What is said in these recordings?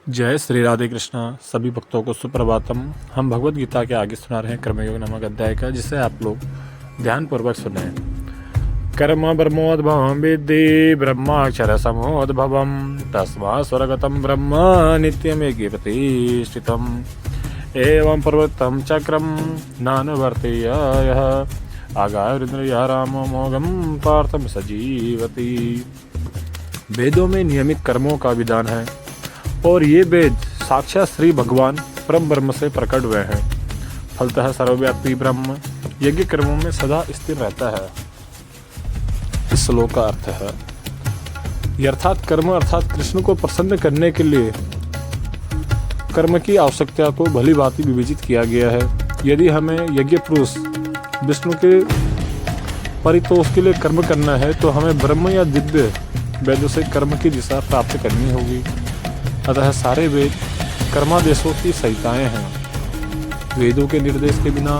जय श्री राधे कृष्णा। सभी भक्तों को सुप्रभातम। हम भगवत गीता के आगे सुना रहे हैं कर्मयोग नामक अध्याय का, जिसे आप लोग ध्यानपूर्वक सुने। कर्म ब्रह्मोद्भवं विद्धि ब्रह्माक्षर समोद्भवं तस्मा स्वर्गतम ब्रह्म नित्यमेकि प्रतिष्ठितम् एवं प्रवृत्तं चक्रम नानुवर्तय यः आगारुद्रया रामो मोघं पार्थं सजीवति। वेदों में नियमित कर्मों का विधान है और ये वेद साक्षात श्री भगवान परम ब्रह्म से प्रकट हुए हैं। फलतः सर्वव्यापी ब्रह्म यज्ञ कर्मों में सदा स्थिर रहता है। इस श्लोक का अर्थ है अर्थात कर्म अर्थात कृष्ण को प्रसन्न करने के लिए कर्म की आवश्यकता को भली भांति विवेचित किया गया है। यदि हमें यज्ञ पुरुष विष्णु के परितोष के लिए कर्म करना है तो हमें ब्रह्म या दिव्य वेदों से कर्म की दिशा प्राप्त करनी होगी। अतः सारे वेद कर्मादेशों की संहिताएं हैं। वेदों के निर्देश के बिना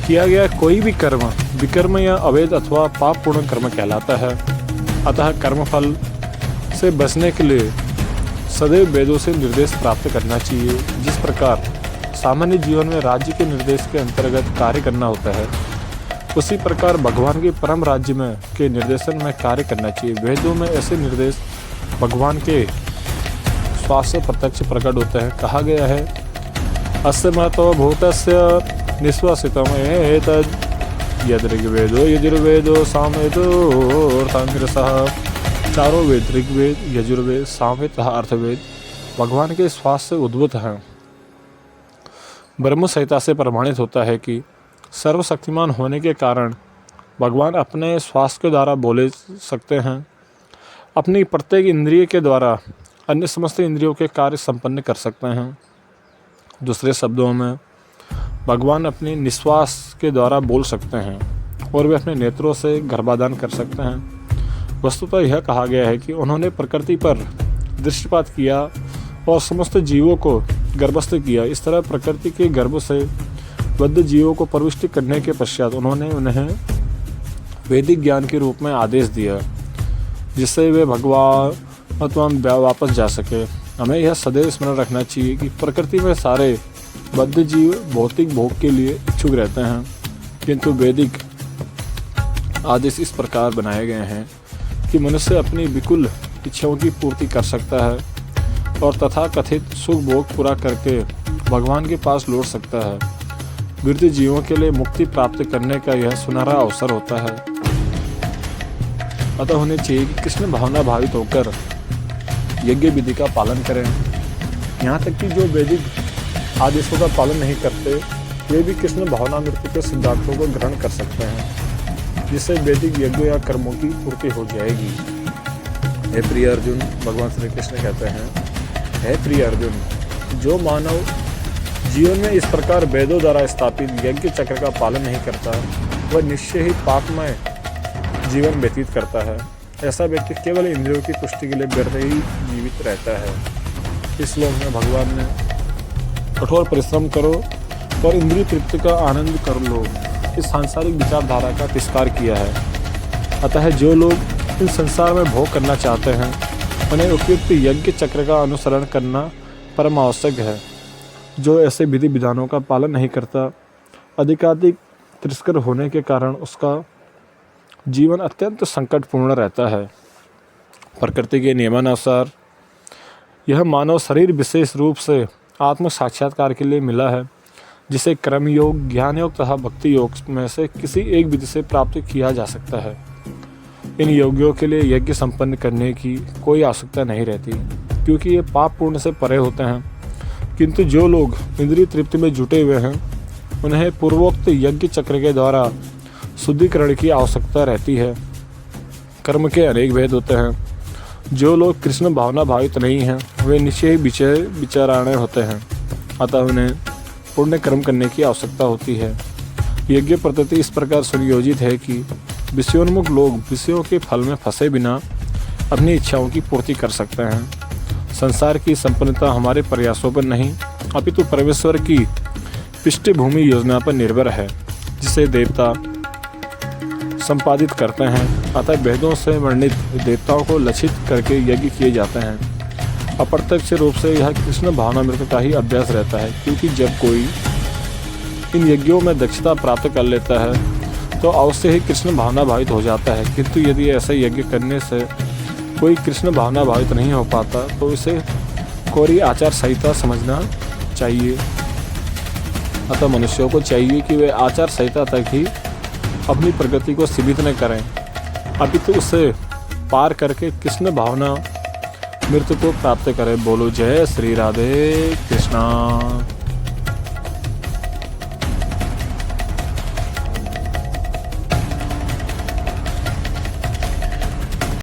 किया गया कोई भी कर्म विकर्म या अवैध अथवा पापपूर्ण कर्म कहलाता है। अतः कर्मफल से बचने के लिए सदैव वेदों से निर्देश प्राप्त करना चाहिए। जिस प्रकार सामान्य जीवन में राज्य के निर्देश के अंतर्गत कार्य करना होता है, उसी प्रकार भगवान के परम राज्य में के निर्देशन में कार्य करना चाहिए। वेदों में ऐसे निर्देश भगवान के स्वास्थ्य प्रत्यक्ष प्रकट होते हैं। कहा गया है अस्य महतो भूतस्य निश्वासितम् एतद् यद् ऋग्वेदो यजुर्वेदो सामवेदो अर्थांगिरसः। चारों वेद ऋग्वेद यजुर्वेद सामवेद तथा अर्थवेद भगवान के स्वास्थ्य से उद्भूत हैं। ब्रह्म संहिता से प्रमाणित होता है कि सर्वशक्तिमान होने के कारण भगवान अपने स्वास्थ्य के द्वारा बोले सकते हैं। अपनी प्रत्येक इंद्रिय के द्वारा अन्य समस्त इंद्रियों के कार्य संपन्न कर सकते हैं। दूसरे शब्दों में भगवान अपने निश्वास के द्वारा बोल सकते हैं और वे अपने नेत्रों से गर्भाधान कर सकते हैं। वस्तुतः यह कहा गया है कि उन्होंने प्रकृति पर दृष्टिपात किया और समस्त जीवों को गर्भस्थ किया। इस तरह प्रकृति के गर्भ से बद्ध जीवों को प्रविष्ट करने के पश्चात उन्होंने उन्हें वैदिक ज्ञान के रूप में आदेश दिया, जिससे वे भगवान अथवा वापस जा सके। हमें यह सदैव स्मरण रखना चाहिए कि प्रकृति में सारे बद्ध जीव भौतिक भोग के लिए इच्छुक रहते हैं, किंतु वैदिक आदेश इस प्रकार बनाए गए हैं कि मनुष्य अपनी विकुल इच्छाओं की पूर्ति कर सकता है और तथा कथित सुख भोग पूरा करके भगवान के पास लौट सकता है। वृद्ध जीवों के लिए मुक्ति प्राप्त करने का यह सुनहरा अवसर होता है। अतः उन्हें चाहिए कि कृष्ण भावना भावित होकर यज्ञ विधि का पालन करें। यहाँ तक कि जो वैदिक आदेशों का पालन नहीं करते वे भी कृष्ण भावना मृत्यु के सिद्धांतों को ग्रहण कर सकते हैं, जिससे वैदिक यज्ञ या कर्मों की पूर्ति हो जाएगी। हे प्रिय अर्जुन, भगवान श्री कृष्ण कहते हैं, हे प्रिय अर्जुन, जो मानव जीवन में इस प्रकार वेदों द्वारा स्थापित यज्ञ चक्र का पालन नहीं करता वह निश्चय ही पापमय जीवन व्यतीत करता है। ऐसा व्यक्ति केवल इंद्रियों की तुष्टि के लिए व्यर्थ ही जीवित रहता है। इस श्लोक में भगवान ने कठोर परिश्रम करो और इंद्रिय तृप्ति का आनंद कर लो इस सांसारिक विचारधारा का तिरस्कार किया है। अतः जो लोग इस संसार में भोग करना चाहते हैं उन्हें उपयुक्त यज्ञ चक्र का अनुसरण करना परम आवश्यक है। जो ऐसे विधि विधानों का पालन नहीं करता अधिकाधिक तिरस्कार होने के कारण उसका जीवन अत्यंत संकटपूर्ण रहता है। प्रकृति के नियमानुसार यह मानव शरीर विशेष रूप से आत्म साक्षात्कार के लिए मिला है, जिसे कर्म योग, ज्ञान योग तथा भक्ति योग में से किसी एक विधि से प्राप्त किया जा सकता है। इन योगियों के लिए यज्ञ संपन्न करने की कोई आवश्यकता नहीं रहती, क्योंकि ये पाप पूर्ण से परे होते हैं। किंतु जो लोग इंद्रिय तृप्ति में जुटे हुए हैं उन्हें पूर्वोक्त यज्ञ चक्र के द्वारा शुद्धिकरण की आवश्यकता रहती है। कर्म के अनेक भेद होते हैं। जो लोग कृष्ण भावना भावित नहीं हैं वे निश्चय ही विचाराणे होते हैं। अतः उन्हें पुण्य कर्म करने की आवश्यकता होती है। यज्ञ पद्धति इस प्रकार सुनियोजित है कि विषयोन्मुख लोग विषयों के फल में फंसे बिना अपनी इच्छाओं की पूर्ति कर सकते हैं। संसार की संपन्नता हमारे प्रयासों पर नहीं अपितु परमेश्वर की पृष्ठभूमि योजना पर निर्भर है, जिसे देवता संपादित करते हैं। अतः वेदों से वर्णित देवताओं को लक्षित करके यज्ञ किए जाते हैं। अप्रत्यक्ष रूप से यह कृष्ण भावनामृत का ही अभ्यास रहता है, क्योंकि जब कोई इन यज्ञों में दक्षता प्राप्त कर लेता है तो अवश्य ही कृष्ण भावना भावित हो जाता है। किंतु यदि ऐसे यज्ञ करने से कोई कृष्ण भावना भावित नहीं हो पाता तो इसे कोरी आचार संहिता समझना चाहिए। अतः मनुष्यों को चाहिए कि वे आचार संहिता तक ही अपनी प्रगति को सीमित न करें, अपितु उसे पार करके कृष्ण भावना मृत्यु को प्राप्त करें। बोलो जय श्री राधे कृष्णा।